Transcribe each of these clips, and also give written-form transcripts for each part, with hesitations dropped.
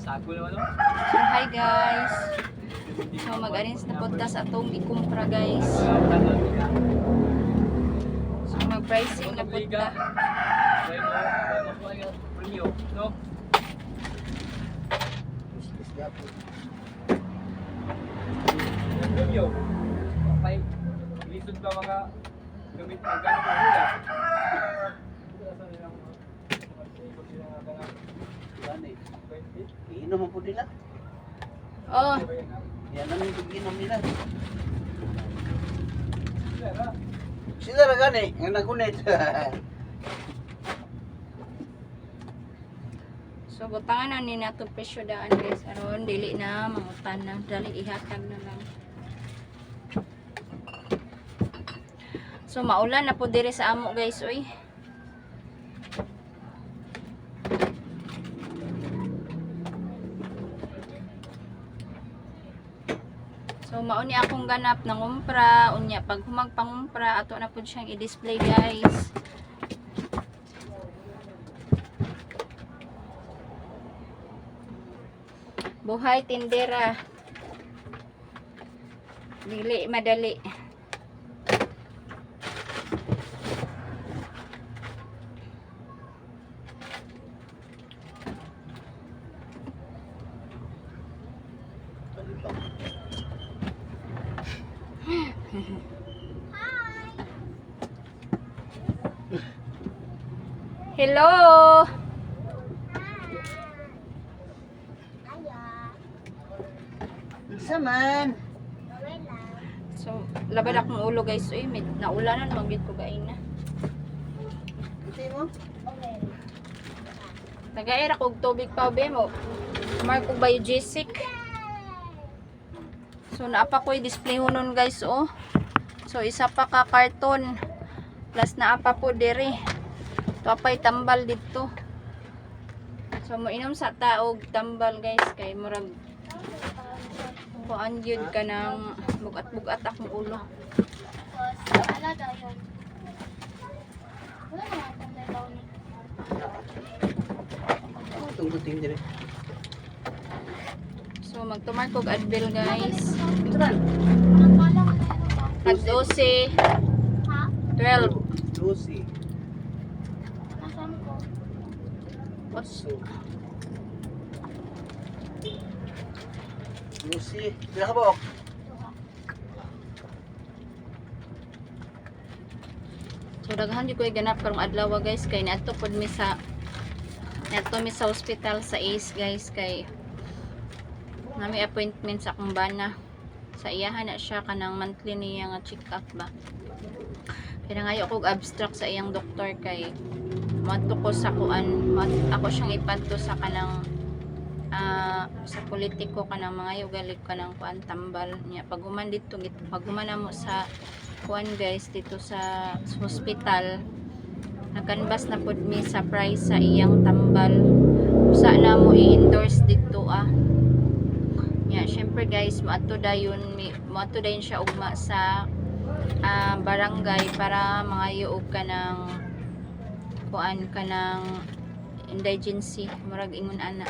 So hi guys. So mag-arrange na punta sa atong ikumpra guys. So mag-pricing na punta. Lisod ba mga gamit ng ganito nila? Iinom po nila. Oh, Yan ang iinom nila. Sila na gani, nga nagunit. so butangan na ni nato presyo daan guys. Aron dili na mangutan na, dali ihatag na lang. So maulan na po dire sa amo guys, oy. So mao ni akong ganap ng umpra, unya pag humagpangumpra ato na pud siyang i-display guys. Buhay tindera. Dili madali. Hello. Saman. So labad akong ulo guys, uy, naulanan magid ko gain na. Kasi mo? Nagaira kog tubig pa be mo. Mark og biogesic. So naapa ko i-display hunon guys, oh. So isa pa ka karton. Plus naapa po diri. Tapay tambal dito. So mo inom sa taog tambal guys kay murag kuan gyud ka ng bugat-bugat akong ulo. Tunggu ting dire. So magtumar kog Advil guys. Turan. Tag 12, 12. Lucy. What's Lucy. Pila ka ba? So daghan di ko ganap karong adlaw guys kay naadto pod mi sa hospital sa Ace guys kay nami appointment sa akong bana. Sa iyahan na siya kanang monthly niya nga check up ba. Kaya ngayon ako abstract sa iyang doktor kay mato ko sa kuan, ako siyang ipadto sa kanang sa politiko kanang mga ugali kanang kuan tambal niya pag human dito pag human mo sa kuan guys dito sa hospital nagkanbas na pud mi sa price sa iyang tambal usa na mo i-endorse dito ya syempre guys moadto dayon siya ugma sa barangay para mangayo og kanang kuan kanang indigency murag ingon ana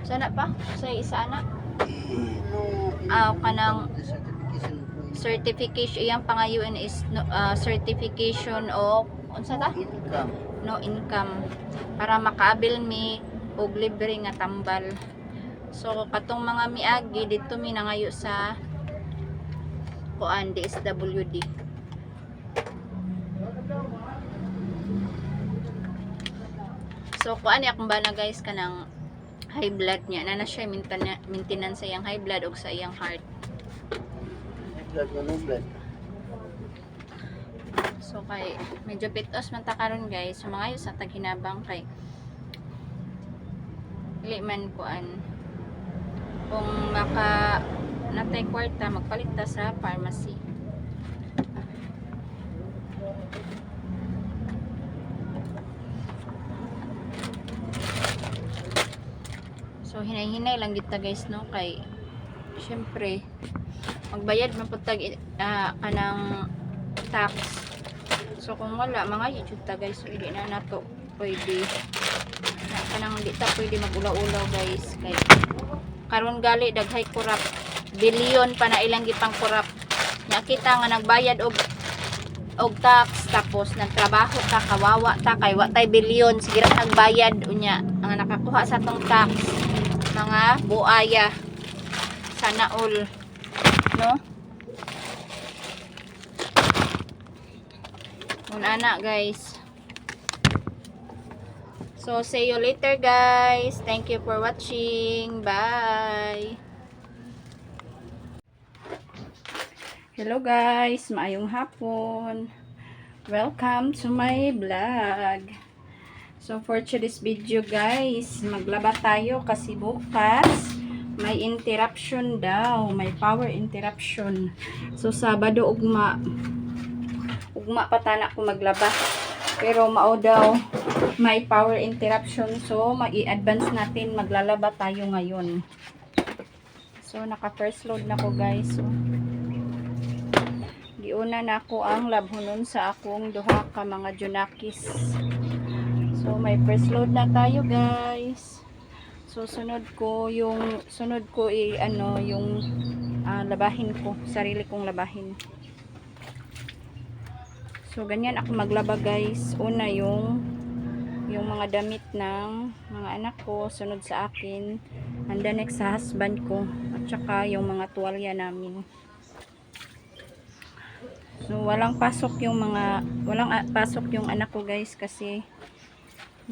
sana pa sa isa ana kanang certification iyang pangayuan is certification of unsa ta Income. no income para makaabil mi og libre nga tambal. So katong mga miagi dito mi nangayo sa kuan DSWD. So kuan ni akong bana guys kanang high blood niya na siya maintenance sa iyang high blood o sa iyang heart. Blood no blood. So kay medyo pitos man ta karon guys. So mga sa taghinabang kay dili man kuan kung maka natay kwarta magpalit ta sa pharmacy. So hinay-hinay lang kita guys no kay syempre magbayad man pud tag kanang tax. So kung wala mga YouTube ta guys so hindi na nato pwede kanang hindi ta pwede magulaw-ulaw guys. Kay karon gali daghay kurap. Bilyon pa na ilang gipang kurap. Nya kita nga nagbayad og tax tapos nagtrabaho ta kawawa ta kay wa tay bilyon sige ra nagbayad unya ang nakakuha sa tong tax mga buaya sana all no ana guys. So see you later guys, thank you for watching, bye. Hello guys, maayong hapon. Welcome to my vlog. So for today's video guys, maglaba tayo kasi bukas may interruption daw, may power interruption. So Sabado ugma patana ko maglaba. Pero mao daw may power interruption, so mag-i-advance natin, maglalaba tayo ngayon. So naka first load na ko guys. So giuna na ako ang labhonon sa akong duha ka mga junakis. So may first load na tayo guys. So sunod ko yung labahin ko, sarili kong labahin. So ganyan ako maglaba guys. Una yung mga damit ng mga anak ko, sunod sa akin, and then next sa husband ko, at saka yung mga tuwalya namin. So walang pasok yung anak ko guys kasi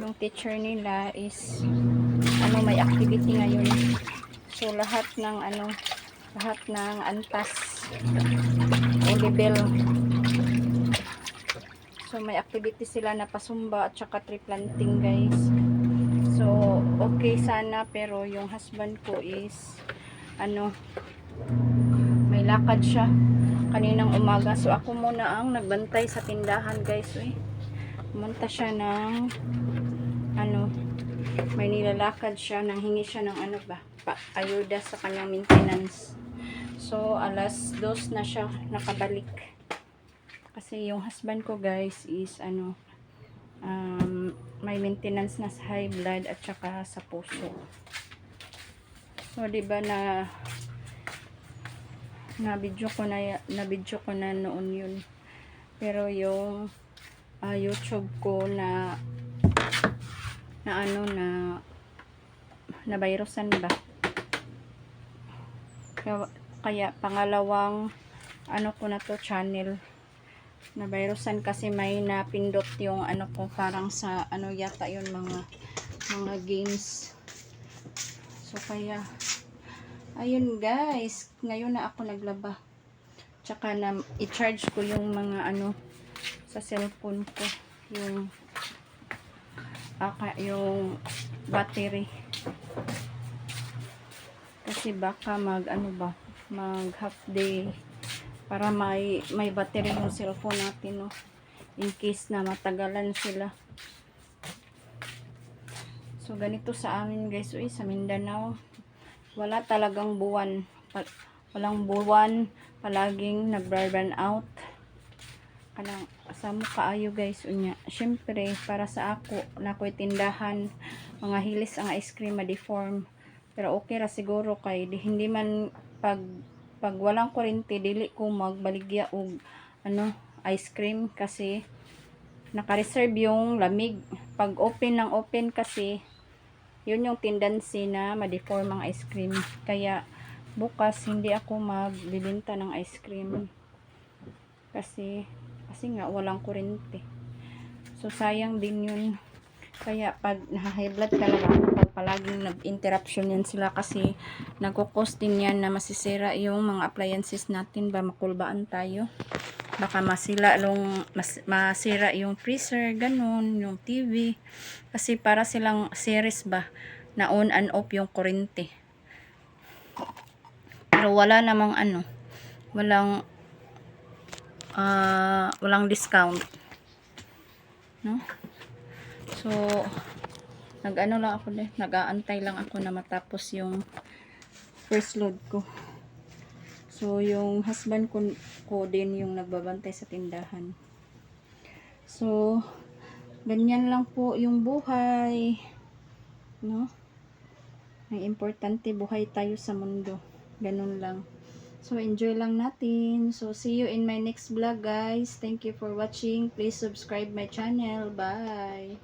yung teacher nila is may activity ngayon. So lahat ng antas o level. So may activity sila na pasumba at saka tree planting guys. So okay sana, pero yung husband ko is may lakad siya kaninang umaga. So ako muna ang nagbantay sa tindahan guys. Pumunta siya ng may nilalakad siya, nang hingi siya ng ayuda sa kanyang maintenance. So alas 2 na siya nakabalik. Kasi yung husband ko guys is may maintenance na sa high blood at saka sa puso. So diba na video ko na noon yun. Pero yung YouTube ko na virusan ba? Kaya pangalawang ko na to channel na virusan kasi may napindot yung ko, parang sa yata yun, mga games. So kaya ayun guys, ngayon na ako naglaba, tsaka na i-charge ko yung mga sa cellphone ko, yung battery, kasi baka mag half day para may battery yung cellphone natin, in case na matagalan sila. So ganito sa amin guys, sa Mindanao wala talagang buwan, walang buwan, palaging nag-burn out kanang asa mo kaayo guys. Unya syempre para sa ako na ko'y tindahan, mga hilis ang ice cream ma-deform, pero okay ra siguro kay hindi man pag walang kuryente dili ko magbaligya og ice cream kasi naka-reserve yung lamig. Pag open ng open kasi yun yung tendency na ma-deform ang ice cream. Kaya bukas hindi ako magbibenta ng ice cream kasi nga walang kuryente. So sayang din yun. Kaya pag high blood talaga pag palaging nag-interruption yan sila, kasi nagkukos din yan na masisira yung mga appliances natin, ba makulbaan tayo, baka masira yung freezer, ganun, yung TV, kasi para silang series ba na on and off yung kuryente. Pero wala namang walang discount, no? So nag-aantay lang ako na matapos yung first load ko. So yung husband ko din yung nagbabantay sa tindahan. So ganyan lang po yung buhay. no? Ang importante, buhay tayo sa mundo. Ganun lang. So, enjoy lang natin. So, see you in my next vlog, guys. Thank you for watching. Please subscribe my channel. Bye!